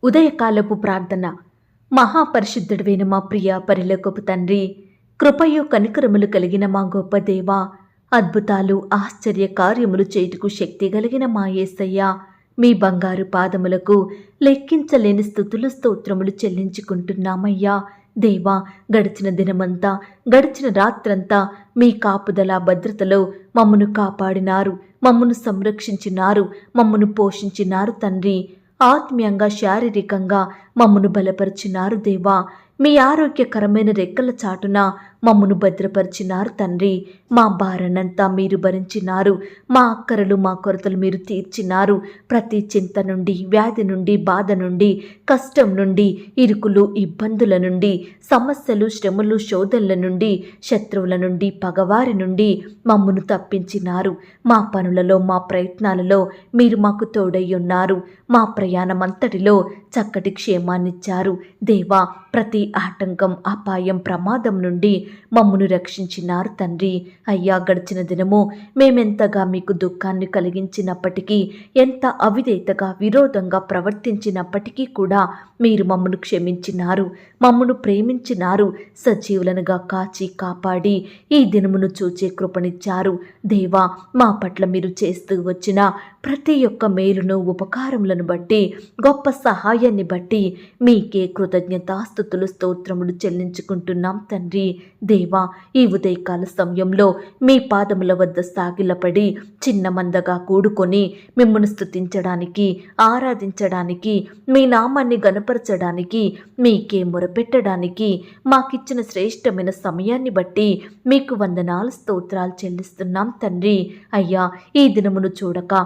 ఉదయకాలపు ప్రార్థన. మహాపరిశుద్ధుడైన మా ప్రియ పరిలోకపు తండ్రి, కృపయు కనికరములు కలిగిన మా గొప్ప దేవ, అద్భుతాలు ఆశ్చర్య కార్యములు చేయుటకు శక్తి కలిగిన మా యేసయ్య, మీ బంగారు పాదములకు లెక్కించలేని స్తుతులు స్తోత్రములు చెల్లించుకుంటున్నామయ్యా. దేవా, గడిచిన దినమంతా, గడిచిన రాత్రంతా మీ కాపుదల భద్రతలో మమ్మను కాపాడినారు, మమ్మను సంరక్షించినారు, మమ్మను పోషించినారు తండ్రి. ఆత్మీయంగా శారీరకంగా మమ్మను బలపరిచినారు దేవా. మీ ఆరోగ్యకరమైన రెక్కల చాటున మమ్మను భద్రపరిచినారు తండ్రి. మా భారనంతా మీరు భరించినారు, మా అక్కరలు మా కొరతలు మీరు తీర్చినారు. ప్రతి చింత నుండి, వ్యాధి నుండి, బాధ నుండి, కష్టం నుండి, ఇరుకులు ఇబ్బందుల నుండి, సమస్యలు శ్రమలు శోధనల నుండి, శత్రువుల నుండి, పగవారి నుండి మమ్మను తప్పించినారు. మా పనులలో మా ప్రయత్నాలలో మీరు మాకు తోడై ఉన్నారు. మా ప్రయాణమంతటిలో చక్కటి క్షేమాన్నిచ్చారు దేవా. ప్రతి ఆటంకం, అపాయం, ప్రమాదం నుండి మమ్మను రక్షించినారు తండ్రి. అయ్యా, గడిచిన దినము మేమెంతగా మీకు దుఃఖాన్ని కలిగించినప్పటికీ, ఎంత అవిధేయతగా విరోధంగా ప్రవర్తించినప్పటికీ కూడా మీరు మమ్మను క్షమించినారు, మమ్మను ప్రేమించినారు. సజీవులనుగా కాచి కాపాడి ఈ దినమును చూచే కృపనిచ్చారు దేవా. మా పట్ల మీరు చేస్తూ వచ్చిన ప్రతి ఒక్క మేలును, ఉపకారములను బట్టి, గొప్ప సహాయాన్ని బట్టి మీకే కృతజ్ఞతాస్తుతులు స్తోత్రములు చెల్లించుకుంటున్నాం తండ్రి. దేవా, ఈ ఉదయకాల సమయంలో మీ పాదముల వద్ద సాగిలపడి చిన్న మందగా కూడుకొని మిమ్మల్ని స్తుతించడానికి, ఆరాధించడానికి, మీ నామాన్ని గణపరచడానికి, మీకే మొరపెట్టడానికి మాకిచ్చిన శ్రేష్టమైన సమయాన్ని బట్టి మీకు వందనాలు స్తోత్రాలు చెల్లిస్తున్నాం తండ్రి. అయ్యా, ఈ దినమును చూడక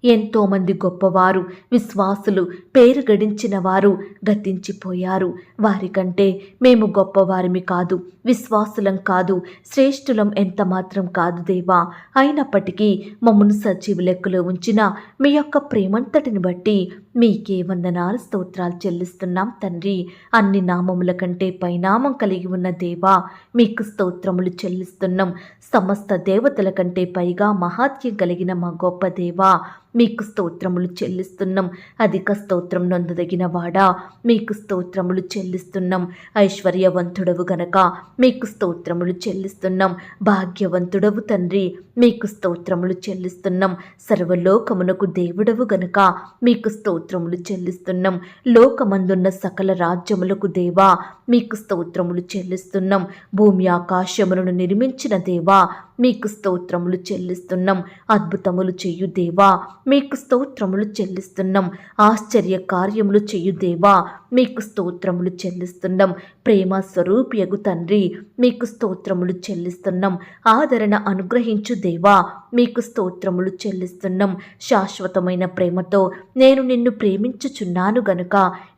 ఎంతోమంది గొప్పవారు, విశ్వాసులు, పేరు గడించిన వారు గతించిపోయారు. వారికంటే మేము గొప్పవారిమి కాదు, విశ్వాసులం కాదు, శ్రేష్ఠులం ఎంత మాత్రం కాదు దేవా. అయినప్పటికీ మమ్మను సజీవ లెక్కలో ఉంచిన మీ యొక్క ప్రేమంతటిని బట్టి మీకే వందనాలు స్తోత్రాలు చెల్లిస్తున్నాం తండ్రి. అన్ని నామముల కంటే పైనామం కలిగి ఉన్న దేవా, మీకు స్తోత్రములు చెల్లిస్తున్నాం. సమస్త దేవతల కంటే పైగా మహాత్యం కలిగిన మా గొప్ప దేవా, మీకు స్తోత్రములు చెల్లిస్తున్నాం. అధిక స్తోత్రం నొందదగిన వాడా, మీకు స్తోత్రములు చెల్లిస్తున్నాం. ఐశ్వర్యవంతుడవు గనక మీకు స్తోత్రములు చెల్లిస్తున్నాం. భాగ్యవంతుడవు తండ్రి, మీకు స్తోత్రములు చెల్లిస్తున్నాం. సర్వలోకమునకు దేవుడవు గనక మీకు స్తోత్రములు చెల్లిస్తున్నాం. లోకమందున్న సకల రాజ్యములకు దేవా, మీకు స్తోత్రములు చెల్లిస్తున్నాం. భూమి ఆకాశములను నిర్మించిన దేవా, మీకు స్తోత్రములు చెల్లిస్తున్నాం. అద్భుతములు చేయు దేవా, మీకు స్తోత్రములు చెల్లిస్తున్నాం. ఆశ్చర్య కార్యములు చేయు దేవా, మీకు స్తోత్రములు చెల్లిస్తున్నాం. ప్రేమ స్వరూపియగు తండ్రి, మీకు స్తోత్రములు చెల్లిస్తున్నాం. ఆదరణ అనుగ్రహించు దేవా, మీకు స్తోత్రములు చెల్లిస్తున్నాం. శాశ్వతమైన ప్రేమతో నేను నిన్ను ప్రేమించుచున్నాను గనుక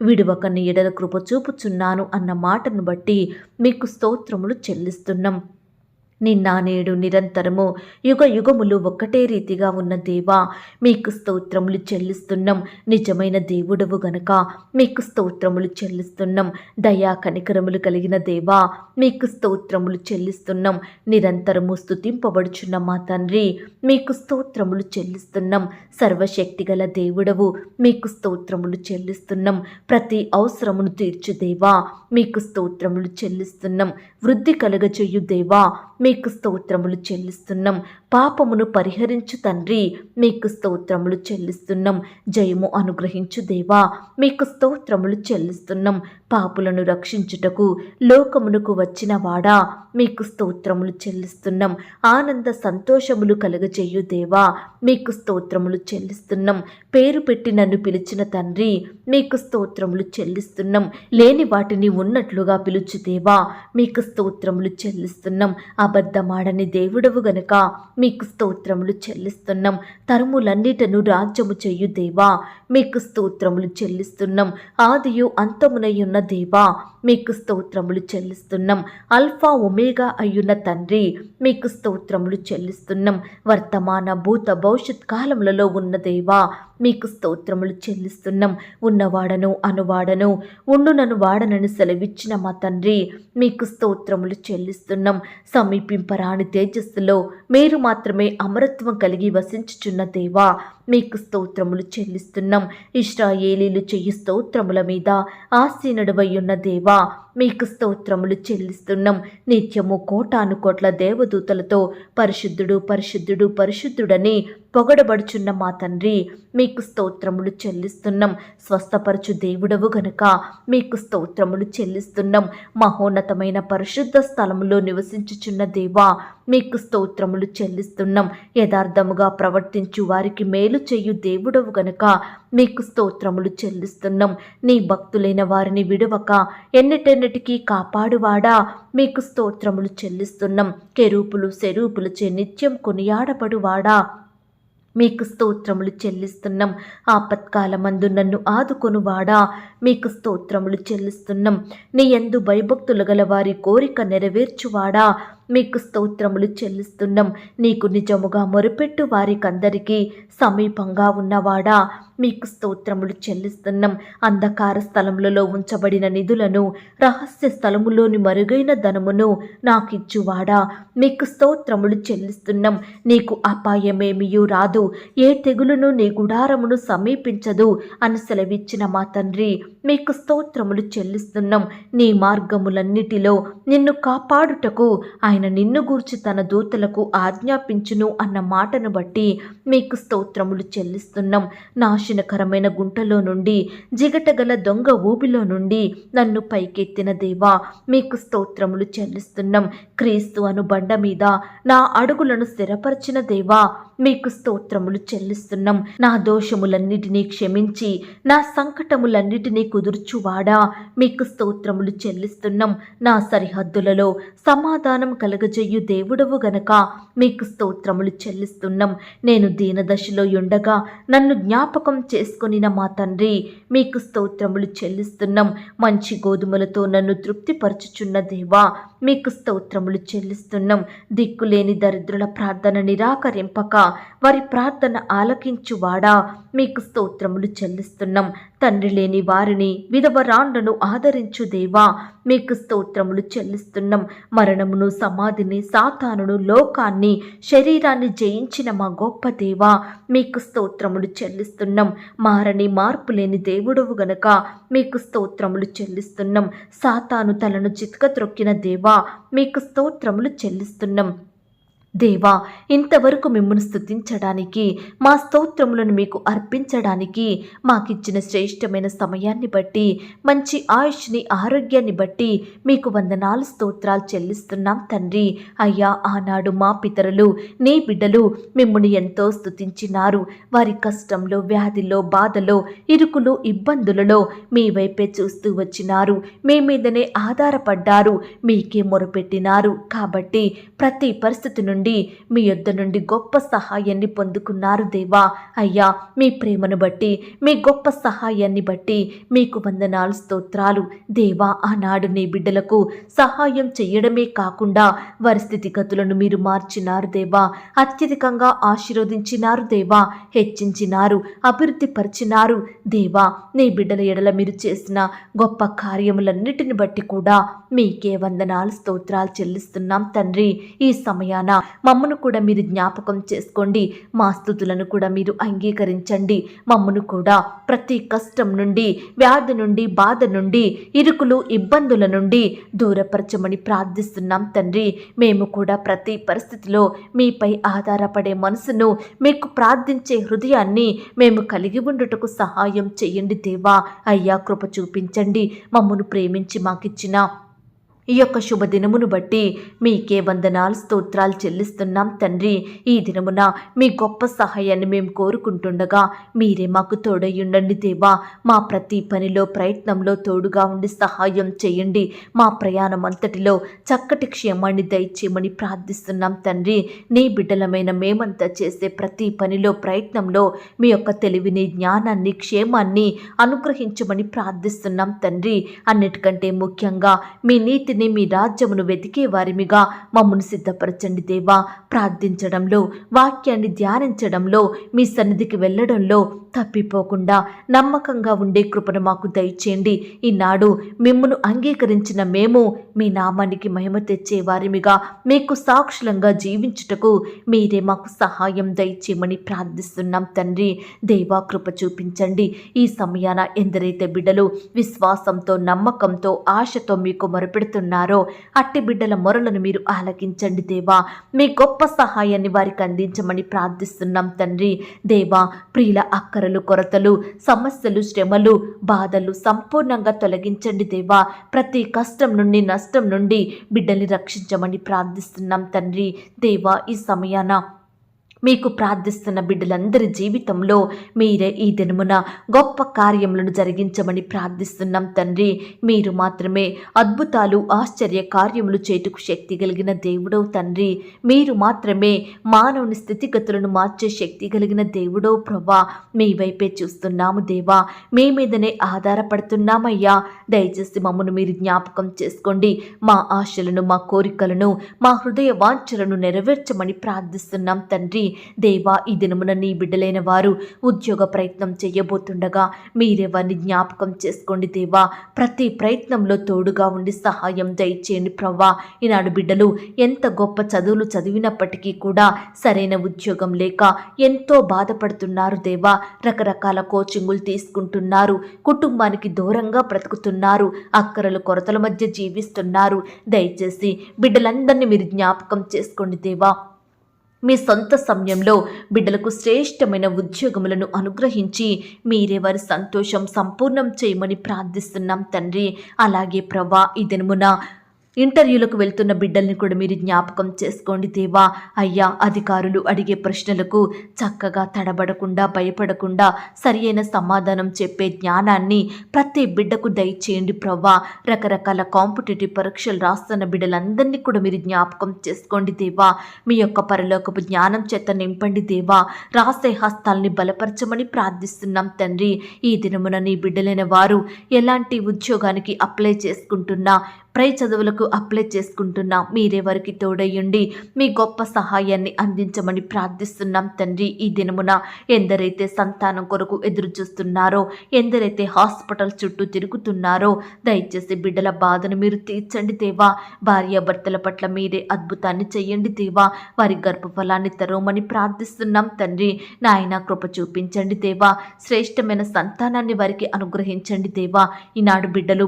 విడువక నీ ఎడల కృప చూపుచున్నాను అన్న మాటను బట్టి మీకు స్తోత్రములు చెల్లిస్తున్నాం. నిన్న నేడు నిరంతరము యుగ యుగములు ఒక్కటే రీతిగా ఉన్న దేవా, మీకు స్తోత్రములు చెల్లిస్తున్నాం. నిజమైన దేవుడవు గనక మీకు స్తోత్రములు చెల్లిస్తున్నాం. దయా కనికరములు కలిగిన దేవా, మీకు స్తోత్రములు చెల్లిస్తున్నాం. నిరంతరము స్తుతింపబడుచున్న మా తండ్రి, మీకు స్తోత్రములు చెల్లిస్తున్నాం. సర్వశక్తిగల దేవుడవు, మీకు స్తోత్రములు చెల్లిస్తున్నాం. ప్రతి అవసరమును తీర్చు దేవా, మీకు స్తోత్రములు చెల్లిస్తున్నాం. వృద్ధి కలుగజేయు దేవా, మీకు స్తోత్రములు చెల్లిస్తున్నాం. పాపమును పరిహరించు తండ్రి, మీకు స్తోత్రములు చెల్లిస్తున్నాం. జయము అనుగ్రహించు దేవా, మీకు స్తోత్రములు చెల్లిస్తున్నాం. పాపులను రక్షించుటకు లోకమునకు వచ్చిన వాడా, మీకు స్తోత్రములు చెల్లిస్తున్నాం. ఆనంద సంతోషములు కలుగజేయు దేవా, మీకు స్తోత్రములు చెల్లిస్తున్నాం. పేరు పెట్టి నన్ను పిలిచిన తండ్రి, మీకు స్తోత్రములు చెల్లిస్తున్నాం. లేని వాటిని ఉన్నట్లుగా పిలుచు దేవా, మీకు స్తోత్రములు చెల్లిస్తున్నాం. అబద్ధమాడని దేవుడవు గనుక మీకు స్తోత్రములు చెల్లిస్తున్నాం. తరములన్నిటను రాజ్యము చెయ్యు దేవా, మీకు స్తోత్రములు చెల్లిస్తున్నాం. ఆదియు అంతమునై ఉన్న దేవా, మీకు స్తోత్రములు చెల్లిస్తున్నాం. అల్ఫా ఒమేగా అయ్యున్న తండ్రి, మీకు స్తోత్రములు చెల్లిస్తున్నాం. వర్తమాన భూత భవిష్యత్ కాలములలో ఉన్న దేవా, మీకు స్తోత్రములు చెల్లిస్తున్నాం. ఉన్నవాడను అనువాడను ఉండునను వాడనని సెలవిచ్చిన మా తండ్రి, మీకు స్తోత్రములు చెల్లిస్తున్నాం. సమీపింపరాని తేజస్సులో మీరు మాత్రమే అమరత్వం కలిగి వసించుచున్న దేవా మీకు స్తోత్రములు చెల్లిస్తున్నాం. ఇశ్రాయేలీలు చెయ్యి స్తోత్రముల మీద ఆసీనుడవయ్యున్న దేవా మీకు స్తోత్రములు చెల్లిస్తున్నాం. నిత్యము కోటాను కోట్ల దేవదూతలతో పరిశుద్ధుడు పరిశుద్ధుడు పరిశుద్ధుడని పొగడబడుచున్న మా తండ్రి మీకు స్తోత్రములు చెల్లిస్తున్నాం. స్వస్థపరచు దేవుడవు గనుక మీకు స్తోత్రములు చెల్లిస్తున్నాం. మహోన్నతమైన పరిశుద్ధ స్థలములో నివసించుచున్న దేవా మీకు స్తోత్రములు చెల్లిస్తున్నాం. యథార్థముగా ప్రవర్తించు వారికి మేలు చేయు దేవుడవు గనుక మీకు స్తోత్రములు చెల్లిస్తున్నాం. నీ భక్తులైన వారిని విడువక ఎన్నటెన్నటికీ కాపాడువాడా మీకు స్తోత్రములు చెల్లిస్తున్నాం. కెరూపులు సెరూపులచే నిత్యం కొనియాడబడువాడా మీకు స్తోత్రములు చెల్లిస్తున్నాం. ఆపత్కాలమందు నన్ను ఆదుకొనువాడా మీకు స్తోత్రములు చెల్లిస్తున్నాం. నీ యందు భయభక్తులు గల వారి కోరిక నెరవేర్చువాడా మీకు స్తోత్రములు చెల్లిస్తున్నాం. నీకు నిజముగా మొరుపెట్టు వారికందరికీ సమీపంగా ఉన్నవాడా మీకు స్తోత్రములు చెల్లిస్తున్నాం. అంధకార స్థలములలో ఉంచబడిన నిధులను, రహస్య స్థలములోని మరుగైన ధనమును నాకిచ్చువాడా మీకు స్తోత్రములు చెల్లిస్తున్నాం. నీకు అపాయమేమియూ రాదు, ఏ తెగులును నీ గుడారమును సమీపించదు అని సెలవిచ్చిన మా తండ్రి మీకు స్తోత్రములు చెల్లిస్తున్నాం. నీ మార్గములన్నిటిలో నిన్ను కాపాడుటకు ఆయన నిన్ను గూర్చి తన దూతలకు ఆజ్ఞాపించును అన్న మాటను బట్టి మీకు స్తోత్రములు చెల్లిస్తున్నాం. నాశనకరమైన గుంటలో నుండి, జిగటగల దొంగ ఊబిలో నుండి నన్ను పైకెత్తిన దేవా మీకు స్తోత్రములు చెల్లిస్తున్నాం. క్రీస్తు అను బండ మీద నా అడుగులను స్థిరపరిచిన దేవా మీకు స్తోత్రములు చెల్లిస్తున్నాం. నా దోషములన్నిటినీ క్షమించి నా సంకటములన్నిటినీ కుదుర్చువాడా మీకు స్తోత్రములు చెల్లిస్తున్నాం. నా సరిహద్దులలో సమాధానం కలగజేయు దేవుడవు గనక మీకు స్తోత్రములు చెల్లిస్తున్నాం. నేను దీనదశలో ఉండగా నన్ను జ్ఞాపకం చేసుకొనిన మా తండ్రి మీకు స్తోత్రములు చెల్లిస్తున్నాం. మంచి గోధుమలతో నన్ను తృప్తిపరచుచున్న దేవా మీకు స్తోత్రములు చెల్లిస్తున్నాం. దిక్కులేని దరిద్రుల ప్రార్థన నిరాకరింపక వారి ప్రార్థన ఆలకించువాడా మీకు స్తోత్రములు చెల్లిస్తున్నాం. తండ్రి లేని వారిని, విధవరాండ్లను ఆదరించు దేవా మీకు స్తోత్రములు చెల్లిస్తున్నాం. మరణమును, సమాధిని, సాతానును, లోకాన్ని, శరీరాన్ని జయించిన మా గొప్ప దేవా మీకు స్తోత్రములు చెల్లిస్తున్నాం. మారని మార్పు లేని దేవుడవు గనక మీకు స్తోత్రములు చెల్లిస్తున్నాం. సాతాను తలను చితకత్రొక్కిన దేవా మీకు స్తోత్రములు చెల్లిస్తున్నాం. దేవా ఇంతవరకు మిమ్మల్ని స్తుతించడానికి, మా స్తోత్రములను మీకు అర్పించడానికి మాకిచ్చిన శ్రేష్టమైన సమయాన్ని బట్టి, మంచి ఆయుష్ని, ఆరోగ్యాన్ని బట్టి మీకు వందనాలు స్తోత్రాలు చెల్లిస్తున్నాం తండ్రి. అయ్యా ఆనాడు మా పితరులు, నీ బిడ్డలు మిమ్మల్ని ఎంతో స్తుతించినారు. వారి కష్టంలో, వ్యాధిలో, బాధలో, ఇరుకులు, ఇబ్బందులలో మీ వైపే చూస్తూ వచ్చినారు. మీ మీదనే ఆధారపడ్డారు, మీకే మొరపెట్టినారు. కాబట్టి ప్రతి పరిస్థితి నుండి మీ యొద్ద నుండి గొప్ప సహాయాన్ని పొందుకున్నారు దేవా. అయ్యా మీ ప్రేమను బట్టి, మీ గొప్ప సహాయాన్ని బట్టి మీకు వందనాలు స్తోత్రాలు. దేవా ఆనాడు నీ బిడ్డలకు సహాయం చేయడమే కాకుండా వారి స్థితిగతులను మీరు మార్చినారు దేవా. అత్యధికంగా ఆశీర్వదించినారు దేవా. హెచ్చించినారు, అభివృద్ధి పరిచినారు దేవా. నీ బిడ్డల ఎడల మీరు చేసిన గొప్ప కార్యములన్నిటిని బట్టి కూడా మీకే వందనాలు స్తోత్రాలు చెల్లిస్తున్నాం తండ్రి. ఈ సమయాన మమ్మను కూడా మీరు జ్ఞాపకం చేసుకోండి. మా స్తుతులను కూడా మీరు అంగీకరించండి. మమ్మను కూడా ప్రతి కష్టం నుండి, వ్యాధి నుండి, బాధ నుండి, ఇరుకులు, ఇబ్బందుల నుండి దూరపరచమని ప్రార్థిస్తున్నాం తండ్రి. మేము కూడా ప్రతి పరిస్థితిలో మీపై ఆధారపడే మనసును, మీకు ప్రార్థించే హృదయాన్ని మేము కలిగి ఉండుటకు సహాయం చేయండి దేవా. అయ్యా కృప చూపించండి. మమ్మను ప్రేమించి మాకిచ్చిన ఈ యొక్క శుభదినమును బట్టి మీకే వందనాలు స్తోత్రాలు చెల్లిస్తున్నాం తండ్రి. ఈ దినమున మీ గొప్ప సహాయాన్ని మేము కోరుకుంటుండగా మీరే మాకు తోడయ్యుండండి దేవా. మా ప్రతి పనిలో, ప్రయత్నంలో తోడుగా ఉండి సహాయం చేయండి. మా ప్రయాణం అంతటిలో చక్కటి క్షేమాన్ని దయచేయమని ప్రార్థిస్తున్నాం తండ్రి. నీ బిడ్డలమైన మేమంతా చేసే ప్రతి పనిలో, ప్రయత్నంలో మీ యొక్క తెలివిని, జ్ఞానాన్ని, క్షేమాన్ని అనుగ్రహించమని ప్రార్థిస్తున్నాం తండ్రి. అన్నిటికంటే ముఖ్యంగా మీ నీతి వెంటనే మీ రాజ్యమును వెతికే వారిమిగా మమ్మను సిద్ధపరచండి దేవా. ప్రార్థించడంలో, వాక్యాన్ని ధ్యానించడంలో, మీ సన్నిధికి వెళ్ళడంలో తప్పిపోకుండా నమ్మకంగా ఉండే కృపను మాకు దయచేయండి. ఈనాడు మిమ్మును అంగీకరించిన మేము మీ నామానికి మహిమ తెచ్చే వారిమిగా మీకు సాక్షులంగా జీవించుటకు మీరే మాకు సహాయం దయచేయమని ప్రార్థిస్తున్నాం తండ్రి. దేవా కృప చూపించండి. ఈ సమయాన ఎందరైతే బిడ్డలు విశ్వాసంతో, నమ్మకంతో, ఆశతో మీకు మొరపెడుతున్నారో అట్టి బిడ్డల మొరలను మీరు ఆలకించండి దేవా. మీ గొప్ప సహాయాన్ని వారికి అందించమని ప్రార్థిస్తున్నాం తండ్రి. దేవా ప్రియుల అక్కరలు, కొరతలు, సమస్యలు, శ్రమలు, బాధలు సంపూర్ణంగా తొలగించండి దేవా. ప్రతి కష్టం నుండి, నష్టం నుండి బిడ్డల్ని రక్షించమని ప్రార్థిస్తున్నాం తండ్రి. దేవా ఈ సమయాన మీకు ప్రార్థిస్తున్న బిడ్డలందరి జీవితంలో మీరే ఈ దినమున గొప్ప కార్యములను జరిగించమని ప్రార్థిస్తున్నాం తండ్రి. మీరు మాత్రమే అద్భుతాలు, ఆశ్చర్య కార్యములు చేటుకు శక్తి కలిగిన దేవుడవు తండ్రి. మీరు మాత్రమే మానవుని స్థితిగతులను మార్చే శక్తి కలిగిన దేవుడవు ప్రభా. మీ వైపే చూస్తున్నాము దేవా. మీ మీదనే ఆధారపడుతున్నామయ్యా. దయచేసి మమ్మను మీరు జ్ఞాపకం చేసుకోండి. మా ఆశలను, మా కోరికలను, మా హృదయ వాంఛలను నెరవేర్చమని ప్రార్థిస్తున్నాం తండ్రి. దేవా ఈ దినమున నీ బిడ్డలైన వారు ఉద్యోగ ప్రయత్నం చేయబోతుండగా మీరే వారిని జ్ఞాపకం చేసుకోండి దేవా. ప్రతి ప్రయత్నంలో తోడుగా ఉండి సహాయం దయచేయండి ప్రవ్వా. ఈనాడు బిడ్డలు ఎంత గొప్ప చదువులు చదివినప్పటికీ కూడా సరైన ఉద్యోగం లేక ఎంతో బాధపడుతున్నారు దేవా. రకరకాల కోచింగులు తీసుకుంటున్నారు, కుటుంబానికి దూరంగా బ్రతుకుతున్నారు, అక్కరలు కొరతల మధ్య జీవిస్తున్నారు. దయచేసి బిడ్డలందరినీ మీరు జ్ఞాపకం చేసుకోండి దేవా. మీ సొంత సమయంలో బిడ్డలకు శ్రేష్టమైన ఉద్యోగములను అనుగ్రహించి మీరే వారి సంతోషం సంపూర్ణం చేయమని ప్రార్థిస్తున్నాం తండ్రి. అలాగే ప్రభా ఈ దినమున ఇంటర్వ్యూలకు వెళ్తున్న బిడ్డల్ని కూడా మీరు జ్ఞాపకం చేసుకోండి దేవా. అయ్యా అధికారులు అడిగే ప్రశ్నలకు చక్కగా తడబడకుండా, భయపడకుండా సరి అయిన సమాధానం చెప్పే జ్ఞానాన్ని ప్రతి బిడ్డకు దయచేయండి ప్రభా. రకరకాల కాంపిటేటివ్ పరీక్షలు రాస్తున్న బిడ్డలందరినీ కూడా మీరు జ్ఞాపకం చేసుకోండి దేవా. మీ యొక్క పరలోకపు జ్ఞానం చేత నింపండి దేవా. రాసే హస్తాల్ని బలపరచమని ప్రార్థిస్తున్నాం తండ్రి. ఈ దినమున నీ బిడ్డలైన వారు ఎలాంటి ఉద్యోగానికి అప్లై చేసుకుంటున్నా, పై చదువులకు అప్లై చేసుకుంటున్నా మీరే వారికి తోడయ్యండి. మీ గొప్ప సహాయాన్ని అందించమని ప్రార్థిస్తున్నాం తండ్రి. ఈ దినమున ఎందరైతే సంతానం కొరకు ఎదురు చూస్తున్నారో, ఎందరైతే హాస్పిటల్ చుట్టూ తిరుగుతున్నారో దయచేసి బిడ్డల బాధను మీరు తీర్చండి దేవా. భార్యాభర్తల పట్ల మీరే అద్భుతాన్ని చెయ్యండి దేవా. వారి గర్భఫలాన్ని తెరవమని ప్రార్థిస్తున్నాం తండ్రి. నాయన కృప చూపించండి దేవా. శ్రేష్టమైన సంతానాన్ని వారికి అనుగ్రహించండి దేవా. ఈనాడు బిడ్డలు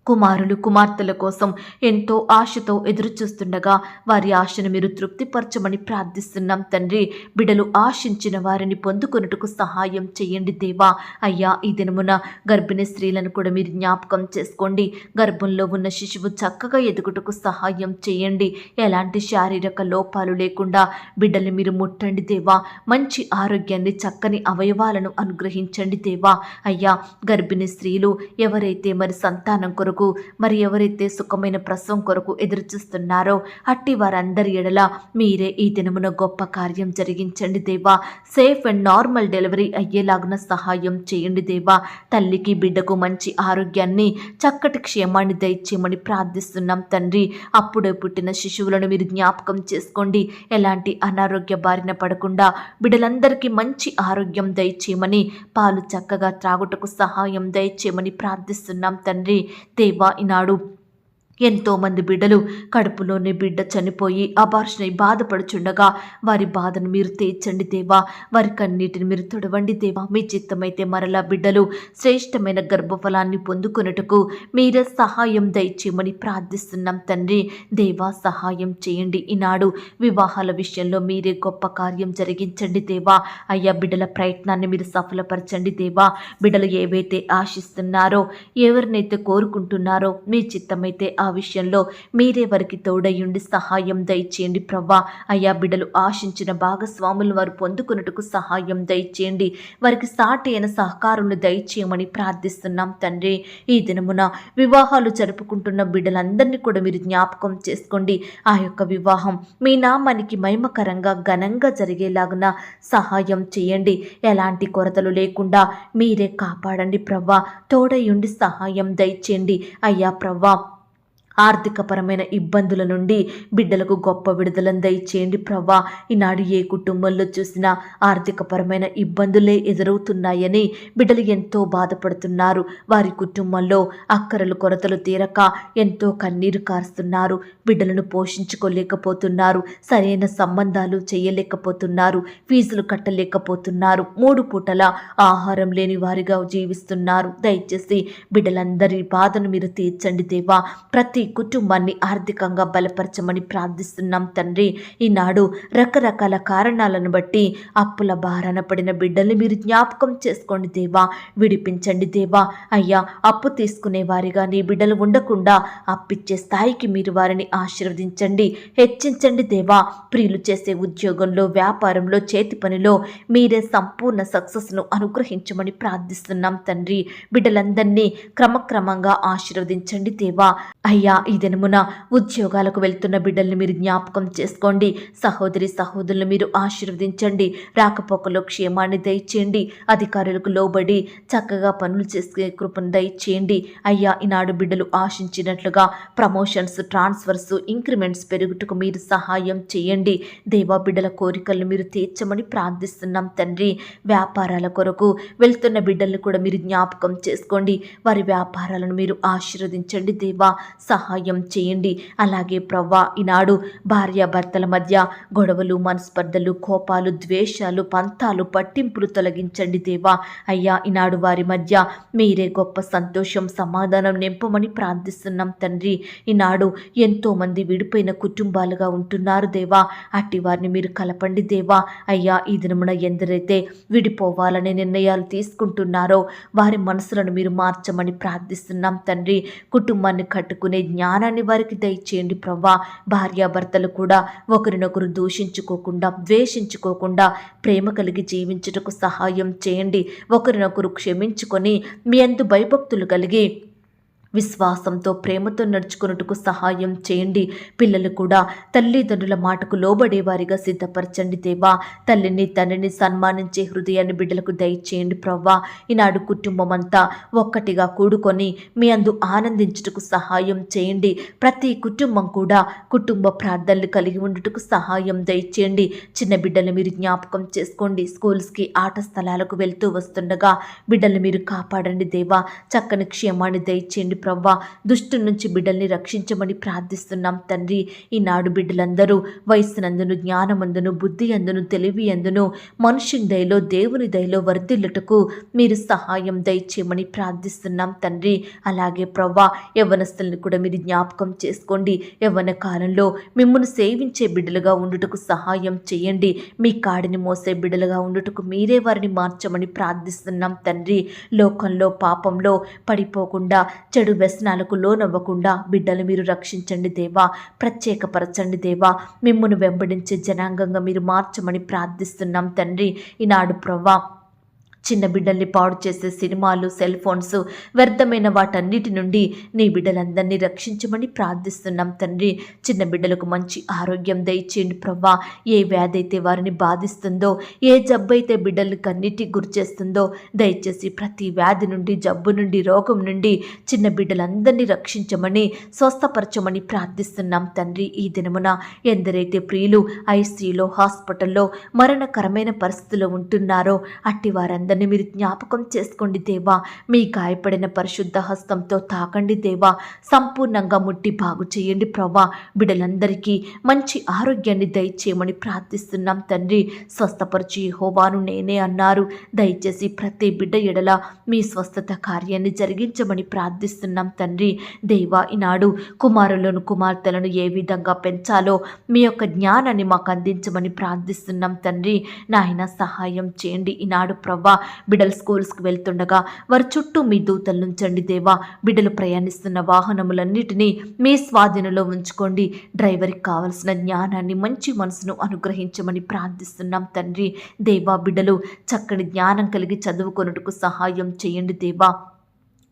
కుమారులు, కుమార్తెల కోసం ఎంతో ఆశతో ఎదురుచూస్తుండగా వారి ఆశను మీరు తృప్తిపరచమని ప్రార్థిస్తున్నాం తండ్రి. బిడ్డలు ఆశించిన వారిని పొందుకొనుటకు సహాయం చేయండి దేవా. అయ్యా ఈ దినమున గర్భిణీ స్త్రీలను కూడా మీరు జ్ఞాపకం చేసుకోండి. గర్భంలో ఉన్న శిశువు చక్కగా ఎదుగుటకు సహాయం చేయండి. ఎలాంటి శారీరక లోపాలు లేకుండా బిడ్డల్ని మీరు ముట్టండి దేవా. మంచి ఆరోగ్యాన్ని, చక్కని అవయవాలను అనుగ్రహించండి దేవా. అయ్యా గర్భిణీ స్త్రీలు ఎవరైతే మరి సంతానం కొరకు, మరి ఎవరైతే సుఖమైన ప్రసవం కొరకు ఎదురుచూస్తున్నారో అట్టి వారందరి ఎడల మీరే ఈ దినమున గొప్ప కార్యం జరిగించండి దేవా. సేఫ్ అండ్ నార్మల్ డెలివరీ అయ్యేలాగున సహాయం చేయండి దేవా. తల్లికి, బిడ్డకు మంచి ఆరోగ్యాన్ని, చక్కటి క్షేమాన్ని దయచేయమని ప్రార్థిస్తున్నాం తండ్రి. అప్పుడే పుట్టిన శిశువులను మీరు జ్ఞాపకం చేసుకోండి. ఎలాంటి అనారోగ్య బారిన పడకుండా బిడ్డలందరికీ మంచి ఆరోగ్యం దయచేయమని, పాలు చక్కగా త్రాగుటకు సహాయం దయచేయమని ప్రార్థిస్తున్నాం తండ్రి. దేవా ఈనాడు ఎంతోమంది బిడ్డలు కడుపులోనే బిడ్డ చనిపోయి అబార్షన్ అయి బాధపడుచుండగా వారి బాధను మీరు తీర్చండి దేవా. వారి కన్నీటిని మీరు తొడవండి దేవా. మీ చిత్తమైతే మరలా బిడ్డలు శ్రేష్టమైన గర్భఫలాన్ని పొందుకొనుటకు మీరే సహాయం దయచేయమని ప్రార్థిస్తున్నాం తండ్రి. దేవా సహాయం చేయండి. ఈనాడు వివాహాల విషయంలో మీరే గొప్ప కార్యం జరిగించండి దేవా. అయ్యా బిడ్డల ప్రయత్నాన్ని మీరు సఫలపరచండి దేవా. బిడ్డలు ఏవైతే ఆశిస్తున్నారో, ఎవరినైతే కోరుకుంటున్నారో మీ చిత్తమైతే ఆ విషయంలో మీరే వారికి తోడయ్యుండి సహాయం దయచేయండి ప్రవ్వా. అయ్యా బిడ్డలు ఆశించిన భాగస్వాములు వారు పొందుకున్నట్టుకు సహాయం దయచేయండి. వారికి సాటి అయిన సహకారులను దయచేయమని ప్రార్థిస్తున్నాం తండ్రి. ఈ దినమున వివాహాలు జరుపుకుంటున్న బిడ్డలందరినీ కూడా మీరు జ్ఞాపకం చేసుకోండి. ఆ యొక్క వివాహం మీ నామానికి మహిమకరంగా, ఘనంగా జరిగేలాగున సహాయం చేయండి. ఎలాంటి కొరతలు లేకుండా మీరే కాపాడండి ప్రవ్వా. తోడయ్యుండి సహాయం దయచేయండి. అయ్యా ప్రవ్వా ఆర్థికపరమైన ఇబ్బందుల నుండి బిడ్డలకు గొప్ప విడుదలను దయచేయండి ప్రభా. ఈనాడు ఏ కుటుంబంలో చూసినా ఆర్థికపరమైన ఇబ్బందులే ఎదురవుతున్నాయని బిడ్డలు ఎంతో బాధపడుతున్నారు. వారి కుటుంబంలో అక్కరలు కొరతలు తీరక ఎంతో కన్నీరు కారుస్తున్నారు. బిడ్డలను పోషించుకోలేకపోతున్నారు. సరైన సంబంధాలు చేయలేకపోతున్నారు. ఫీజులు కట్టలేకపోతున్నారు. 3 పూటల ఆహారం లేని వారిగా జీవిస్తున్నారు. దయచేసి బిడ్డలందరి బాధను మీరు తీర్చండి దేవా. ప్రతి కుటుంబాన్ని ఆర్థికంగా బలపరచమని ప్రార్థిస్తున్నాం తండ్రి. ఈనాడు రకరకాల కారణాలను బట్టి అప్పుల బారాన పడిన బిడ్డల్ని మీరు జ్ఞాపకం చేసుకోండి దేవా. విడిపించండి దేవా. అయ్యా, అప్పు తీసుకునే వారిగా నీ బిడ్డలు ఉండకుండా అప్పిచ్చే స్థాయికి మీరు వారిని ఆశీర్వదించండి, హెచ్చించండి దేవా. ప్రియులు చేసే ఉద్యోగంలో, వ్యాపారంలో, చేతి పనిలో మీరే సంపూర్ణ సక్సెస్ను అనుగ్రహించమని ప్రార్థిస్తున్నాం తండ్రి. బిడ్డలందరినీ క్రమక్రమంగా ఆశీర్వదించండి దేవా. అయ్యా, ఈ దినమున ఉద్యోగాలకు వెళ్తున్న బిడ్డల్ని మీరు జ్ఞాపకం చేసుకోండి. సహోదరి సహోదరులు మీరు ఆశీర్వదించండి. రాకపోకలో క్షేమాన్ని దయచేయండి. అధికారులకు లోబడి చక్కగా పనులు చేసే కృపను దయచేయండి. అయ్యా, ఈనాడు బిడ్డలు ఆశించినట్లుగా ప్రమోషన్స్, ట్రాన్స్ఫర్స్, ఇంక్రిమెంట్స్ పెరుగుటకు మీరు సహాయం చేయండి దేవా. బిడ్డల కోరికలను మీరు తీర్చమని ప్రార్థిస్తున్నాం తండ్రి. వ్యాపారాల కొరకు వెళ్తున్న బిడ్డలను కూడా మీరు జ్ఞాపకం చేసుకోండి. వారి వ్యాపారాలను మీరు ఆశీర్వదించండి దేవా. సహాయం చేయండి. అలాగే ప్రవ్వా, ఈనాడు భార్యాభర్తల మధ్య గొడవలు, మనస్పర్ధలు, కోపాలు, ద్వేషాలు, పంతాలు, పట్టింపులు తొలగించండి దేవా. అయ్యా, ఈనాడు వారి మధ్య మీరే గొప్ప సంతోషం, సమాధానం నింపమని ప్రార్థిస్తున్నాం తండ్రి. ఈనాడు ఎంతో మంది విడిపోయిన కుటుంబాలుగా ఉంటున్నారు దేవా. అట్టి వారిని మీరు కలపండి దేవా. అయ్యా, ఈ దినమున ఎందరైతే విడిపోవాలనే నిర్ణయాలు తీసుకుంటున్నారో వారి మనసులను మీరు మార్చమని ప్రార్థిస్తున్నాం తండ్రి. కుటుంబాన్ని కట్టుకునే జ్ఞానాన్ని వారికి దయచేయండి ప్రభా. భార్యాభర్తలు కూడా ఒకరినొకరు దూషించుకోకుండా, ద్వేషించుకోకుండా ప్రేమ కలిగి జీవించుటకు సహాయం చేయండి. ఒకరినొకరు క్షమించుకొని మీ యందు భయభక్తులు కలిగి విశ్వాసంతో, ప్రేమతో నడుచుకున్నట్టుకు సహాయం చేయండి. పిల్లలు కూడా తల్లిదండ్రుల మాటకు లోబడేవారిగా సిద్ధపరచండి దేవా. తల్లిని తండ్రిని సన్మానించే హృదయాన్ని బిడ్డలకు దయచేయండి ప్రవ్వా. ఈనాడు కుటుంబం అంతా ఒక్కటిగా కూడుకొని మీ అందు ఆనందించుటకు సహాయం చేయండి. ప్రతి కుటుంబం కూడా కుటుంబ ప్రార్థనలు కలిగి ఉండుటకు సహాయం దయచేయండి. చిన్న బిడ్డలు మీరు జ్ఞాపకం చేసుకోండి. స్కూల్స్కి, ఆట స్థలాలకు వెళ్తూ వస్తుండగా బిడ్డలు మీరు కాపాడండి దేవా. చక్కని క్షేమాన్ని దయచేయండి ప్రవ్వా. దుష్టు నుంచి బిడ్డల్ని రక్షించమని ప్రార్థిస్తున్నాం తండ్రి. ఈనాడు బిడ్డలందరూ వయస్సునందును, జ్ఞానమందును, బుద్ధి అందును, తెలివి అందును, మనుషుని దయలో, దేవుని దయలో వర్ధిల్లుటకు మీరు సహాయం దయచేయమని ప్రార్థిస్తున్నాం తండ్రి. అలాగే ప్రవ్వా, యవ్వనస్తులను కూడా మీరు జ్ఞాపకం చేసుకోండి. యవ్వన కాలంలో మిమ్మల్ని సేవించే బిడ్డలుగా ఉండుటకు సహాయం చేయండి. మీ కాడిని మోసే బిడ్డలుగా ఉండుటకు మీరే వారిని మార్చమని ప్రార్థిస్తున్నాం తండ్రి. లోకంలో, పాపంలో పడిపోకుండా, చెడు వ్యసనాలకు లోనవ్వకుండా బిడ్డలు మీరు రక్షించండి దేవా. ప్రత్యేకపరచండి దేవా. మిమ్మును వెంబడించే జనాంగంగా మీరు మార్చమని ప్రార్థిస్తున్నాం తండ్రి. ఈనాడు ప్రవ్వా, చిన్న బిడ్డల్ని పాడు చేసే సినిమాలు, సెల్ ఫోన్స్, వ్యర్థమైన వాటన్నిటి నుండి నీ బిడ్డలందరినీ రక్షించమని ప్రార్థిస్తున్నాం తండ్రి. చిన్న బిడ్డలకు మంచి ఆరోగ్యం దయచేయండి ప్రవ్వా. ఏ వ్యాధి అయితే వారిని బాధిస్తుందో, ఏ జబ్బు అయితే బిడ్డల్ని కన్నిటికి గురిచేస్తుందో దయచేసి ప్రతి వ్యాధి నుండి, జబ్బు నుండి, రోగం నుండి చిన్న బిడ్డలందరినీ రక్షించమని, స్వస్థపరచమని ప్రార్థిస్తున్నాం తండ్రి. ఈ దినమున ఎందరైతే ప్రియులు ఐసీయూలో, హాస్పిటల్లో మరణకరమైన పరిస్థితుల్లో ఉంటున్నారో అట్టి వారందరినీ మీరు జ్ఞాపకం చేసుకోండి దేవా. మీ గాయపడిన పరిశుద్ధ హస్తంతో తాకండి దేవా. సంపూర్ణంగా ముట్టి బాగు చేయండి ప్రభా. బిడ్డలందరికీ మంచి ఆరోగ్యాన్ని దయచేయమని ప్రార్థిస్తున్నాం తండ్రి. స్వస్థపరిచి యెహోవాను నేనే అన్నారు. దయచేసి ప్రతి బిడ్డ ఎడల మీ స్వస్థత కార్యాన్ని జరిగించమని ప్రార్థిస్తున్నాం తండ్రి. దేవా, ఈనాడు కుమారులను, కుమార్తెలను ఏ విధంగా పెంచాలో మీ యొక్క జ్ఞానాన్ని మాకు అందించమని ప్రార్థిస్తున్నాం తండ్రి. నాయన సహాయం చేయండి. ఈనాడు ప్రభా, బిడ్డలు స్కూల్స్కి వెళ్తుండగా వారి చుట్టూ మీ దూతలు ఉంచండి దేవా. బిడ్డలు ప్రయాణిస్తున్న వాహనములన్నిటినీ మీ స్వాధీనంలో ఉంచుకోండి. డ్రైవర్కి కావలసిన జ్ఞానాన్ని, మంచి మనసును అనుగ్రహించమని ప్రార్థిస్తున్నాం తండ్రి. దేవా, బిడ్డలు చక్కని జ్ఞానం కలిగి చదువుకొనుటకు సహాయం చేయండి దేవా.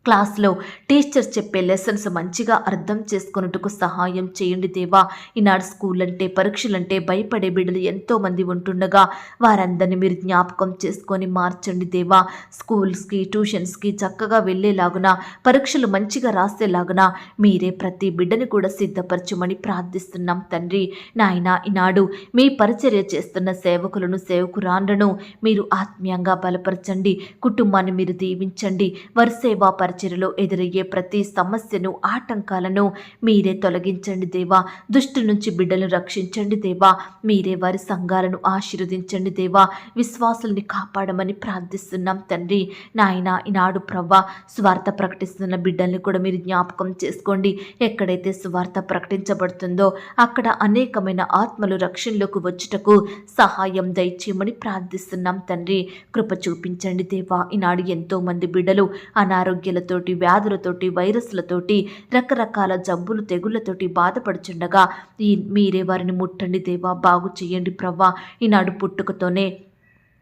క్లాస్లో టీచర్స్ చెప్పే లెసన్స్ మంచిగా అర్థం చేసుకున్నట్టుకు సహాయం చేయండి దేవా. ఈనాడు స్కూల్ అంటే పరీక్షలంటే భయపడే బిడ్డలు ఎంతోమంది ఉంటుండగా వారందరినీ మీరు జ్ఞాపకం చేసుకొని మార్చండి దేవా. స్కూల్స్కి ట్యూషన్స్కి చక్కగా వెళ్ళేలాగున పరీక్షలు మంచిగా రాసేలాగున మీరే ప్రతి బిడ్డని కూడా సిద్ధపరచమని ప్రార్థిస్తున్నాం తండ్రి. నాయన ఈనాడు మీ పరిచర్య చేస్తున్న సేవకులను సేవకురాండ్రను మీరు ఆత్మీయంగా బలపరచండి. కుటుంబాన్ని మీరు దీవించండి. వారి సేవా పరిచర్యలో ఎదురయ్యే ప్రతి సమస్యను ఆటంకాలను మీరే తొలగించండి దేవా. దుష్టు నుంచి బిడ్డలను రక్షించండి దేవా. మీరే వారి సంఘాలను ఆశీర్వదించండి దేవా. విశ్వాసుల్ని కాపాడమని ప్రార్థిస్తున్నాం తండ్రి. నాయన ఈనాడు ప్రవ్వా స్వార్థ ప్రకటిస్తున్న బిడ్డల్ని కూడా మీరు జ్ఞాపకం చేసుకోండి. ఎక్కడైతే స్వార్థ ప్రకటించబడుతుందో అక్కడ అనేకమైన ఆత్మలు రక్షణలోకి వచ్చుటకు సహాయం దయచేయమని ప్రార్థిస్తున్నాం తండ్రి. కృప చూపించండి దేవా. ఈనాడు ఎంతో మంది బిడ్డలు అనారోగ్యాలతోటి, వ్యాధులతోటి, వైరస్లతోటి, రకరకాల జబ్బులు తెగుళ్లతోటి బాధపడుచుండగా మీరే వారిని ముట్టండి దేవా. బాగు చేయండి ప్రవ్వా. ఈనాడు పుట్టుకతోనే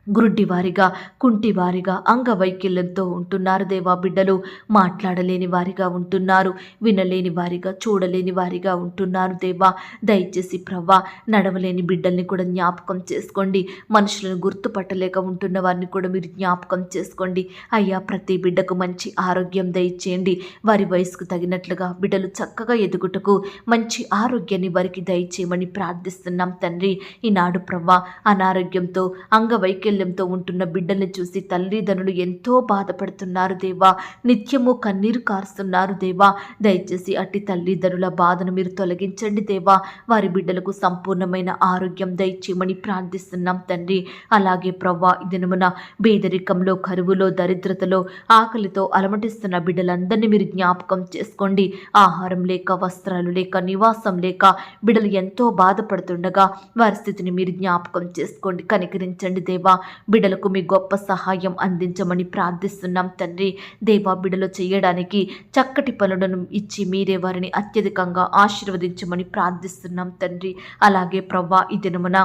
గురుడ్డివారిగా, కుంటివారిగా, అంగవైకల్యంతో ఉంటున్నారు దేవా. బిడ్డలు మాట్లాడలేని వారిగా ఉంటున్నారు, వినలేని వారిగా, చూడలేని వారిగా ఉంటున్నారు దేవా. దయచేసి ప్రవ్వా నడవలేని బిడ్డల్ని కూడా జ్ఞాపకం చేసుకోండి. మనుషులను గుర్తుపట్టలేక ఉంటున్న వారిని కూడా మీరు జ్ఞాపకం చేసుకోండి. అయ్యా ప్రతి బిడ్డకు మంచి ఆరోగ్యం దయచేయండి. వారి వయసుకు తగినట్లుగా బిడ్డలు చక్కగా ఎదుగుటకు మంచి ఆరోగ్యాన్ని వారికి దయచేయమని ప్రార్థిస్తున్నాం తండ్రి. ఈనాడు ప్రవ్వా అనారోగ్యంతో, అంగవైకల్యంతో ఉంటున్న బిడ్డల్ని చూసి తల్లిదండ్రులు ఎంతో బాధపడుతున్నారు దేవా. నిత్యము కన్నీరు కారుస్తున్నారు దేవా. దయచేసి అట్టి తల్లిదండ్రుల బాధను మీరు తొలగించండి దేవా. వారి బిడ్డలకు సంపూర్ణమైన ఆరోగ్యం దయచేయమని ప్రార్థిస్తున్నాం తండ్రి. అలాగే ప్రవ్వా ఈ దినమున పేదరికంలో, కరువులో, దరిద్రతలో, ఆకలితో అలమటిస్తున్న బిడ్డలందరినీ మీరు జ్ఞాపకం చేసుకోండి. ఆహారం లేక, వస్త్రాలు లేక, నివాసం లేక బిడ్డలు ఎంతో బాధపడుతుండగా వారి స్థితిని మీరు జ్ఞాపకం చేసుకోండి. కనికరించండి దేవా. బిడ్డలకు మీ గొప్ప సహాయం అందించమని ప్రార్థిస్తున్నాం తండ్రి. దేవా బిడ్డలు చేయడానికి చక్కటి పనులను ఇచ్చి మీరే వారిని అత్యధికంగా ఆశీర్వదించమని ప్రార్థిస్తున్నాం తండ్రి. అలాగే ప్రవ్వా ఈ దినమున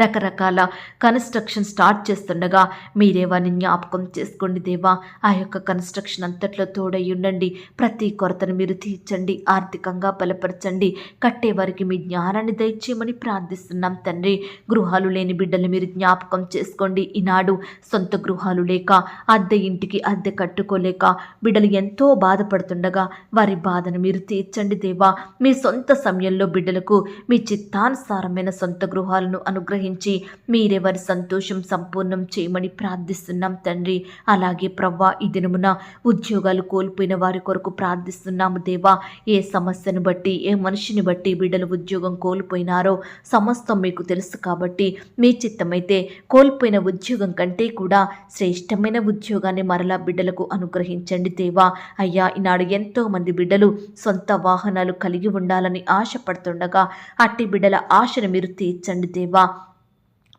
రకరకాల కన్స్ట్రక్షన్ స్టార్ట్ చేస్తుండగా మీరే వారిని జ్ఞాపకం చేసుకోండి దేవా. ఆ యొక్క కన్స్ట్రక్షన్ అంతట్లో తోడై ఉండండి. ప్రతి కొరతను మీరు తీర్చండి, ఆర్థికంగా బలపరచండి. కట్టేవారికి మీ జ్ఞానాన్ని దయచేయమని ప్రార్థిస్తున్నాం తండ్రి. గృహాలు లేని బిడ్డలు మీరు జ్ఞాపకం చేసుకోండి. ఈనాడు సొంత గృహాలు లేక, అద్దె ఇంటికి అద్దె కట్టుకోలేక బిడ్డలు ఎంతో బాధపడుతుండగా వారి బాధను మీరు తీర్చండి దేవా. మీ సొంత సమయంలో బిడ్డలకు మీ చిత్తానుసారమైన సొంత గృహాలను అనుగ్రహించి మీరే వారి సంతోషం సంపూర్ణం చేయమని ప్రార్థిస్తున్నాం తండ్రి. అలాగే ప్రవ్వా ఈ దినమున ఉద్యోగాలు కోల్పోయిన వారి కొరకు ప్రార్థిస్తున్నాము దేవా. ఏ సమస్యను బట్టి, ఏ మనిషిని బట్టి బిడ్డలు ఉద్యోగం కోల్పోయినారో సమస్తం మీకు తెలుసు కాబట్టి మీ చిత్తమైతే కోల్పోయిన ఉద్యోగం కంటే కూడా శ్రేష్టమైన ఉద్యోగాన్ని మరలా బిడ్డలకు అనుగ్రహించండి దేవా. అయ్యా ఈనాడు ఎంతో మంది బిడ్డలు సొంత వాహనాలు కలిగి ఉండాలని ఆశపడుతుండగా అట్టి బిడ్డల ఆశను మీరు తీర్చండి దేవా.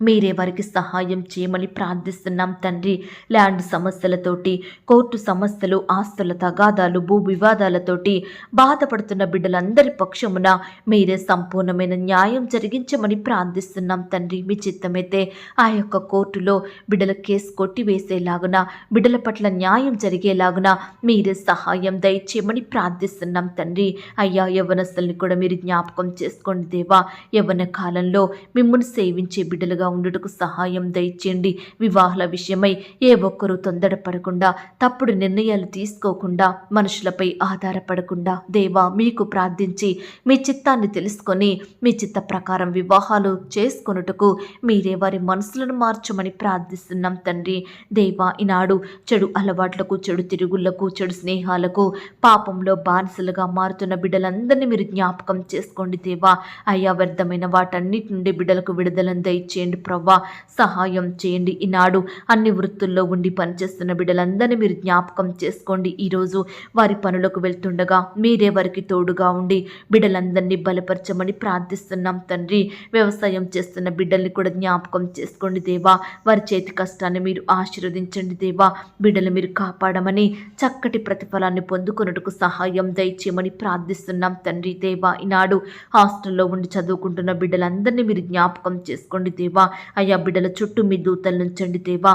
మీరే వారికి సహాయం చేయమని ప్రార్థిస్తున్నాం తండ్రి. ల్యాండ్ సమస్యలతోటి, కోర్టు సమస్యలు, ఆస్తుల తగాదాలు, భూ వివాదాలతోటి బాధపడుతున్న బిడ్డలందరి పక్షమున మీరే సంపూర్ణమైన న్యాయం జరిగించమని ప్రార్థిస్తున్నాం తండ్రి. మీ చిత్తమైతే ఆ యొక్క కోర్టులో బిడ్డల కేసు కొట్టివేసేలాగున, బిడ్డల పట్ల న్యాయం జరిగేలాగున మీరే సహాయం దయచేయమని ప్రార్థిస్తున్నాం తండ్రి. అయ్యా యవ్వనస్తుల్ని కూడా మీరు జ్ఞాపకం చేసుకోండి దేవా. యవ్వన కాలంలో మిమ్మల్ని సేవించే బిడ్డలుగా ఉండుటకు సహాయం దయచేయండి. వివాహాల విషయమై ఏ ఒక్కరూ తొందరపడకుండా, తప్పుడు నిర్ణయాలు తీసుకోకుండా, మనుషులపై ఆధారపడకుండా దేవా మీకు ప్రార్థించి మీ చిత్తాన్ని తెలుసుకొని మీ చిత్త ప్రకారం వివాహాలు చేసుకొనుటకు మీరే వారి మనసులను మార్చమని ప్రార్థిస్తున్నాం తండ్రి. దేవా ఈనాడు చెడు అలవాట్లకు, చెడు తిరుగుళ్లకు, చెడు స్నేహాలకు, పాపంలో బానిసలుగా మారుతున్న బిడ్డలందరినీ మీరు జ్ఞాపకం చేసుకోండి దేవా. అయ్యా వ్యర్థమైన వాటన్నిటి నుండి బిడ్డలకు విడుదలను దయచేయండి ప్రవ్వా. సహాయం చేయండి. ఈనాడు అన్ని వృత్తుల్లో ఉండి పనిచేస్తున్న బిడ్డలందరినీ మీరు జ్ఞాపకం చేసుకోండి. ఈరోజు వారి పనులకు వెళ్తుండగా మీరే వారికి తోడుగా ఉండి బిడ్డలందరినీ బలపరచమని ప్రార్థిస్తున్నాం తండ్రి. వ్యవసాయం చేస్తున్న బిడ్డల్ని కూడా జ్ఞాపకం చేసుకోండి దేవా. వారి చేతి కష్టాన్ని మీరు ఆశీర్వదించండి దేవా. బిడ్డలు మీరు కాపాడమని, చక్కటి ప్రతిఫలాన్ని పొందుకొనుటకు సహాయం దయచేయమని ప్రార్థిస్తున్నాం తండ్రి. దేవా ఈనాడు హాస్టల్లో ఉండి చదువుకుంటున్న బిడ్డలందరినీ మీరు జ్ఞాపకం చేసుకోండి దేవా. అయ్యా బిడ్డల చుట్టూ మీ దూతలు నుంచండి దేవా.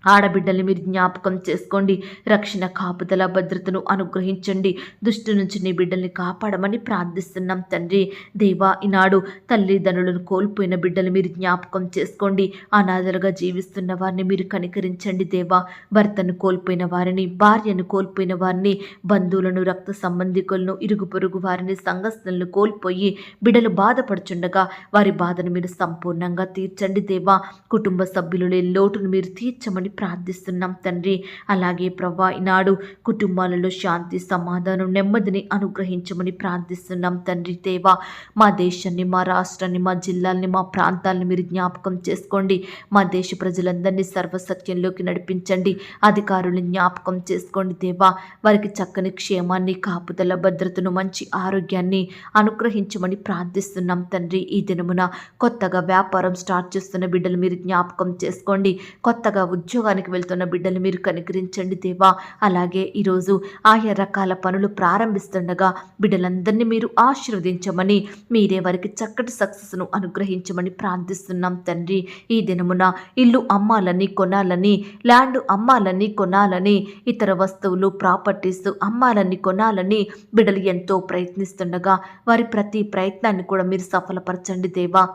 ఆడబిడ్డల్ని మీరు జ్ఞాపకం చేసుకోండి. రక్షణ, కాపుదల, భద్రతను అనుగ్రహించండి. దుష్టు నుంచి నీ బిడ్డల్ని కాపాడమని ప్రార్థిస్తున్నాం తండ్రి. దేవా, ఈనాడు తల్లిదండ్రులను కోల్పోయిన బిడ్డలు మీరు జ్ఞాపకం చేసుకోండి. అనాథలుగా జీవిస్తున్న వారిని మీరు కనికరించండి దేవా. భర్తను కోల్పోయిన వారిని, భార్యను కోల్పోయిన వారిని, బంధువులను, రక్త సంబంధికులను, ఇరుగు పొరుగు వారిని, సంఘస్థులను కోల్పోయి బిడ్డలు బాధపడుచుండగా వారి బాధను మీరు సంపూర్ణంగా తీర్చండి దేవా. కుటుంబ సభ్యులు లేని లోటును మీరు తీర్చమని ప్రార్థిస్తున్నాం తండ్రి. అలాగే ప్రభా, ఈనాడు కుటుంబాలలో శాంతి, సమాధానం, నెమ్మదిని అనుగ్రహించమని ప్రార్థిస్తున్నాం తండ్రి. దేవా, మా దేశాన్ని, మా రాష్ట్రాన్ని, మా జిల్లాల్ని, మా ప్రాంతాలను మీరు జ్ఞాపకం చేసుకోండి. మా దేశ ప్రజలందరినీ సర్వసత్యంలోకి నడిపించండి. అధికారులను జ్ఞాపకం చేసుకోండి దేవా. వారికి చక్కని క్షేమాన్ని, కాపుదల, భద్రతను, మంచి ఆరోగ్యాన్ని అనుగ్రహించమని ప్రార్థిస్తున్నాం తండ్రి. ఈ దినమున కొత్తగా వ్యాపారం స్టార్ట్ చేస్తున్న బిడ్డలు మీరు జ్ఞాపకం చేసుకోండి. కొత్తగా ఉద్యోగానికి వెళ్తున్న బిడ్డలు మీరు కనికరించండి దేవా. అలాగే ఈరోజు ఆయా రకాల పనులు ప్రారంభిస్తుండగా బిడ్డలందరినీ మీరు ఆశీర్వదించమని, మీరే వారికి చక్కటి సక్సెస్ను అనుగ్రహించమని ప్రార్థిస్తున్నాం తండ్రి. ఈ దినమున ఇల్లు అమ్మాలని, కొనాలని, ల్యాండ్ అమ్మాలని, కొనాలని, ఇతర వస్తువులు, ప్రాపర్టీస్ అమ్మాలని, కొనాలని బిడ్డలు ఎంతో ప్రయత్నిస్తుండగా వారి ప్రతి ప్రయత్నాన్ని కూడా మీరు సఫలపరచండి దేవా.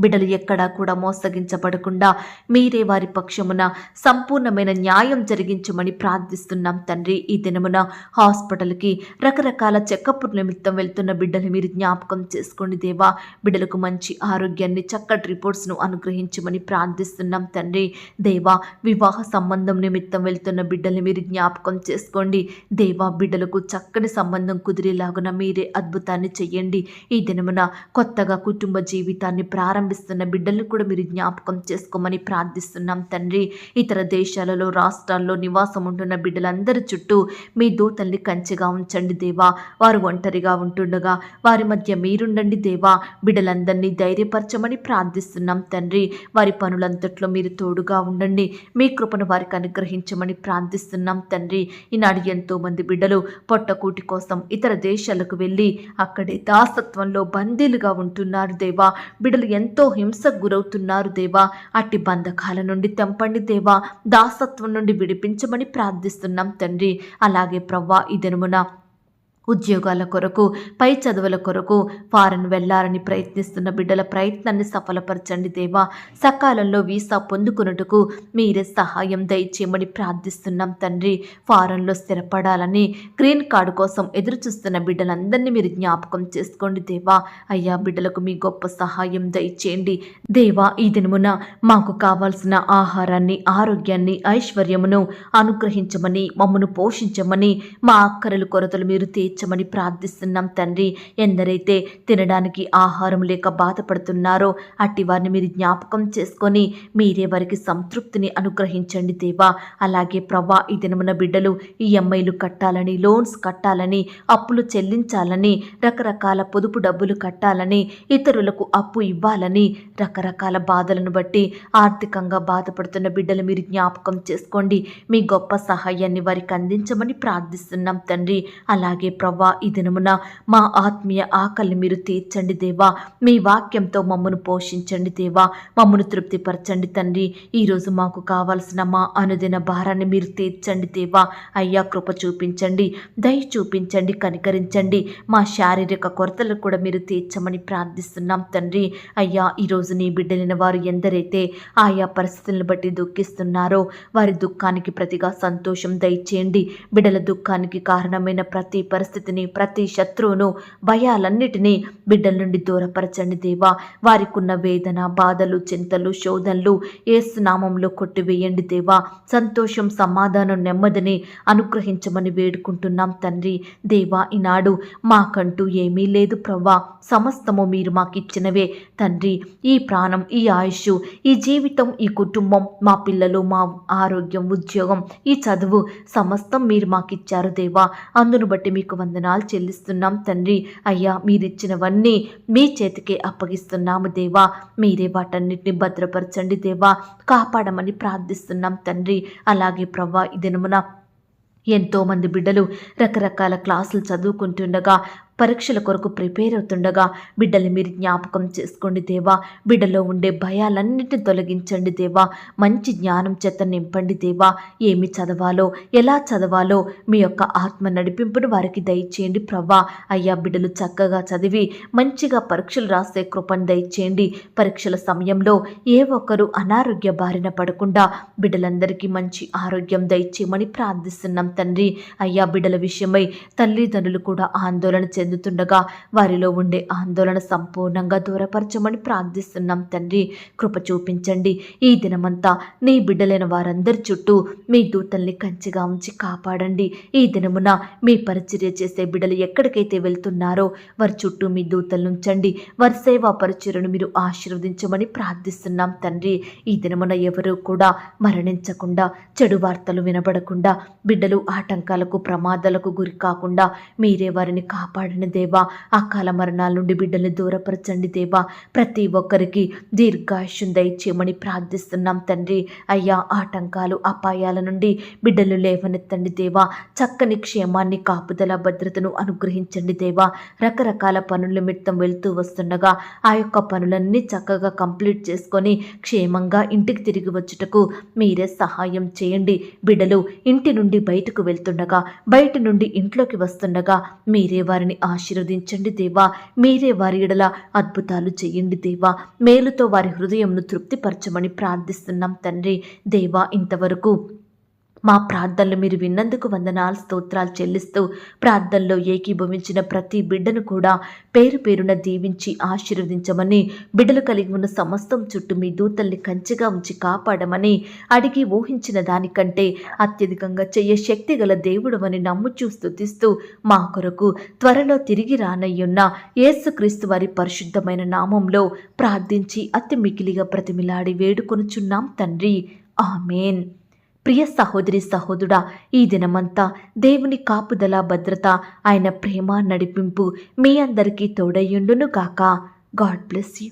బిడ్డలు ఎక్కడా కూడా మోసగించబడకుండా మీరే వారి పక్షమున సంపూర్ణమైన న్యాయం జరిగించమని ప్రార్థిస్తున్నాం తండ్రి. ఈ దినమున హాస్పిటల్కి రకరకాల చెకప్ నిమిత్తం వెళ్తున్న బిడ్డలు మీరు జ్ఞాపకం చేసుకోండి దేవా. బిడ్డలకు మంచి ఆరోగ్యాన్ని, చక్కటి రిపోర్ట్స్ను అనుగ్రహించమని ప్రార్థిస్తున్నాం తండ్రి. దేవా, వివాహ సంబంధం నిమిత్తం వెళ్తున్న బిడ్డలు మీరు జ్ఞాపకం చేసుకోండి దేవా. బిడ్డలకు చక్కని సంబంధం కుదిరేలాగున మీరే అద్భుతాన్ని చెయ్యండి. ఈ దినమున కొత్తగా కుటుంబ జీవితాన్ని ప్రారంభిస్తున్న బిడ్డలను కూడా మీరు జ్ఞాపకం చేసుకోమని ప్రార్థిస్తున్నాం తండ్రి. ఇతర దేశాలలో, రాష్ట్రాల్లో నివాసం ఉంటున్న బిడ్డలందరి చుట్టూ మీ దూతల్ని కంచెగా ఉంచండి దేవా. వారు ఒంటరిగా ఉంటుండగా వారి మధ్య మీరుండండి దేవా. బిడ్డలందరినీ ధైర్యపరచమని ప్రార్థిస్తున్నాం తండ్రి. వారి పనులంతట్లో మీరు తోడుగా ఉండండి. మీ కృపను వారికి అనుగ్రహించమని ప్రార్థిస్తున్నాం తండ్రి. ఈనాడు ఎంతో మంది బిడ్డలు పొట్టకూటి కోసం ఇతర దేశాలకు వెళ్ళి అక్కడే దాసత్వంలో బందీలుగా ఉంటున్నారు దేవా. బిడ్డలు ఎంతో హింసకు గురవుతున్నారు దేవా. అట్టి బంధకాల నుండి తెంపండి దేవా. దాసత్వం నుండి విడిపించమని ప్రార్థిస్తున్నాం తండ్రి. అలాగే ప్రవ్వా, ఈ దినమున ఉద్యోగాల కొరకు, పై చదువుల కొరకు ఫారెన్ వెళ్లాలని ప్రయత్నిస్తున్న బిడ్డల ప్రయత్నాన్ని సఫలపరచండి దేవా. సకాలంలో వీసా పొందుకున్నట్టుకు మీరే సహాయం దయచేయమని ప్రార్థిస్తున్నాం తండ్రి. ఫారెన్లో స్థిరపడాలని, గ్రీన్ కార్డు కోసం ఎదురు చూస్తున్న బిడ్డలందరినీ మీరు జ్ఞాపకం చేసుకోండి దేవా. అయ్యా, బిడ్డలకు మీ గొప్ప సహాయం దయచేయండి దేవా. ఈ దినమున మాకు కావాల్సిన ఆహారాన్ని, ఆరోగ్యాన్ని, ఐశ్వర్యమును అనుగ్రహించమని, మమ్మను పోషించమని, మా అక్కరలు, కొరతలు మీరు తీర్చమని ప్రార్థిస్తున్నాం తండ్రి. ఎందరైతే తినడానికి ఆహారం లేక బాధపడుతున్నారో అట్టి వారిని మీరు జ్ఞాపకం చేసుకొని మీరే వారికి సంతృప్తిని అనుగ్రహించండి దేవా. అలాగే ప్రభా, ఈ దినమున బిడ్డలు ఈఎంఐలు కట్టాలని, లోన్స్ కట్టాలని, అప్పులు చెల్లించాలని, రకరకాల పొదుపు డబ్బులు కట్టాలని, ఇతరులకు అప్పు ఇవ్వాలని, రకరకాల బాధలను బట్టి ఆర్థికంగా బాధపడుతున్న బిడ్డలు మీరు జ్ఞాపకం చేసుకోండి. మీ గొప్ప సహాయాన్ని వారికి అందించమని ప్రార్థిస్తున్నాం తండ్రి. అలాగే ప్రవ్వా, ఈ దినమున మా ఆత్మీయ ఆకలిని మీరు తీర్చండి దేవా. మీ వాక్యంతో మమ్మను పోషించండి దేవా. మమ్మను తృప్తిపరచండి తండ్రి. ఈరోజు మాకు కావాల్సిన మా అనుదిన భారాన్ని మీరు తీర్చండి దేవా. అయ్యా, కృప చూపించండి, దయ చూపించండి, కనికరించండి. మా శారీరక కొరతలు కూడా మీరు తీర్చమని ప్రార్థిస్తున్నాం తండ్రి. అయ్యా, ఈరోజు నీ బిడ్డలైన వారు ఎందరైతే ఆయా పరిస్థితులను బట్టి దుఃఖిస్తున్నారో వారి దుఃఖానికి ప్రతిగా సంతోషం దయచేయండి. బిడ్డల దుఃఖానికి కారణమైన ప్రతి పరిస్థితిని, ప్రతి శత్రువును, భయాలన్నిటినీ బిడ్డల నుండి దూరపరచండి దేవా. వారికున్న వేదన, బాధలు, చింతలు, శోధనలు యేసు నామములో కొట్టివేయండి దేవా. సంతోషం, సమాధానం, నెమ్మదిని అనుగ్రహించమని వేడుకుంటున్నాం తండ్రి. దేవా, ఈనాడు మాకంటూ ఏమీ లేదు ప్రవ్వా. సమస్తము మీరు మాకిచ్చినవే తండ్రి. ఈ ప్రాణం, ఈ ఆయుష్, ఈ జీవితం, ఈ కుటుంబం, మా పిల్లలు, మా ఆరోగ్యం, ఉద్యోగం, ఈ చదువు సమస్తం మీరు మాకిచ్చారు దేవా. అందును బట్టి మీకు వందనాలు చెల్లిస్తున్నాం తండ్రి. అయ్యా, మీరిచ్చినవన్నీ మీ చేతికే అప్పగిస్తున్నాము దేవా. మీరే వాటన్నిటిని భద్రపరచండి దేవా. కాపాడమని ప్రార్థిస్తున్నాం తండ్రి. అలాగే ప్రవ్వా, ఈ దినమున ఎంతోమంది బిడ్డలు రకరకాల క్లాసులు చదువుకుంటుండగా పరీక్షల కొరకు ప్రిపేర్ అవుతుండగా బిడ్డల్ని మీరు జ్ఞాపకం చేసుకోండి దేవా. బిడ్డలో ఉండే భయాలన్నిటిని తొలగించండి దేవా. మంచి జ్ఞానం చేత నింపండి దేవా. ఏమి చదవాలో, ఎలా చదవాలో మీ యొక్క ఆత్మ నడిపింపును వారికి దయచేయండి ప్రభా. అయ్యా, బిడ్డలు చక్కగా చదివి మంచిగా పరీక్షలు రాసే కృపను దయచేయండి. పరీక్షల సమయంలో ఏ ఒక్కరు అనారోగ్య బారిన పడకుండా బిడ్డలందరికీ మంచి ఆరోగ్యం దయచేయమని ప్రార్థిస్తున్నాం తండ్రి. అయ్యా, బిడ్డల విషయమై తల్లిదండ్రులు కూడా ఆందోళన చెందుతుండగా వారిలో ఉండే ఆందోళన సంపూర్ణంగా దూరపరచమని ప్రార్థిస్తున్నాం తండ్రి. కృప చూపించండి. ఈ దినమంతా నీ బిడ్డలైన వారందరి చుట్టూ మీ దూతల్ని కంచిగా ఉంచి కాపాడండి. ఈ దినమున మీ పరిచర్య చేసే బిడ్డలు ఎక్కడికైతే వెళ్తున్నారో వారి చుట్టూ మీ దూతలను ఉంచండి. వారి సేవా పరిచర్యను మీరు ఆశీర్వదించమని ప్రార్థిస్తున్నాం తండ్రి. ఈ దినమున ఎవరూ కూడా మరణించకుండా, చెడు వార్తలు వినబడకుండా, బిడ్డలు ఆటంకాలకు ప్రమాదాలకు గురి కాకుండా మీరే వారిని కాపాడిన దేవా. అకాల మరణాల నుండి బిడ్డల్ని దూరపరచండి దేవా. ప్రతి ఒక్కరికి దీర్ఘాయుష్యం దయచేయమని ప్రార్థిస్తున్నాం తండ్రి. అయ్యా, ఆటంకాలు అపాయాల నుండి బిడ్డలు లేవనెత్తండి దేవా. చక్కని క్షేమాన్ని, కాపుదల, భద్రతను అనుగ్రహించండి దేవా. రకరకాల పనుల నిమిత్తం వెళ్తూ వస్తుండగా ఆ యొక్క పనులన్నీ చక్కగా కంప్లీట్ చేసుకొని క్షేమంగా ఇంటికి తిరిగి వచ్చుటకు మీరే సహాయం చేయండి. బిడ్డలు ఇంటి నుండి బయటకు వెళ్తుండగా, బయట నుండి ఇంట్లోకి వస్తుండగా మీరే వారిని ఆశీర్వదించండి దేవా. మీరే వారి ఎడల అద్భుతాలు చేయండి దేవా. మేలుతో వారి హృదయంను తృప్తిపరచమని ప్రార్థిస్తున్నాం తండ్రి. దేవా, ఇంతవరకు మా ప్రార్థనలు మీరు విన్నందుకు వందనాలు, స్తోత్రాలు చెల్లిస్తూ ప్రార్థనలో ఏకీభవించిన ప్రతి బిడ్డను కూడా పేరు పేరున దీవించి ఆశీర్వదించమని, బిడ్డలు కలిగి ఉన్న సమస్తం చుట్టూ మీ దూతల్ని కంచెగా ఉంచి కాపాడమని, అడిగి ఊహించిన దానికంటే అత్యధికంగా చెయ్య శక్తి గల దేవుడవని నమ్ముచూ స్తుతిస్తూ మా కొరకు త్వరలో తిరిగి రానయ్యున్న యేసుక్రీస్తు వారి పరిశుద్ధమైన నామంలో ప్రార్థించి అతి మికిలిగా ప్రతిమిలాడి వేడుకొనుచున్నాం తండ్రి. ఆమేన్. ప్రియ సహోదరి, సహోదరుడా, ఈ దినమంతా దేవుని కాపుదల, భద్రత, ఆయన ప్రేమ, నడిపింపు మీ అందరికీ తోడయ్యుండును గాక. God bless you.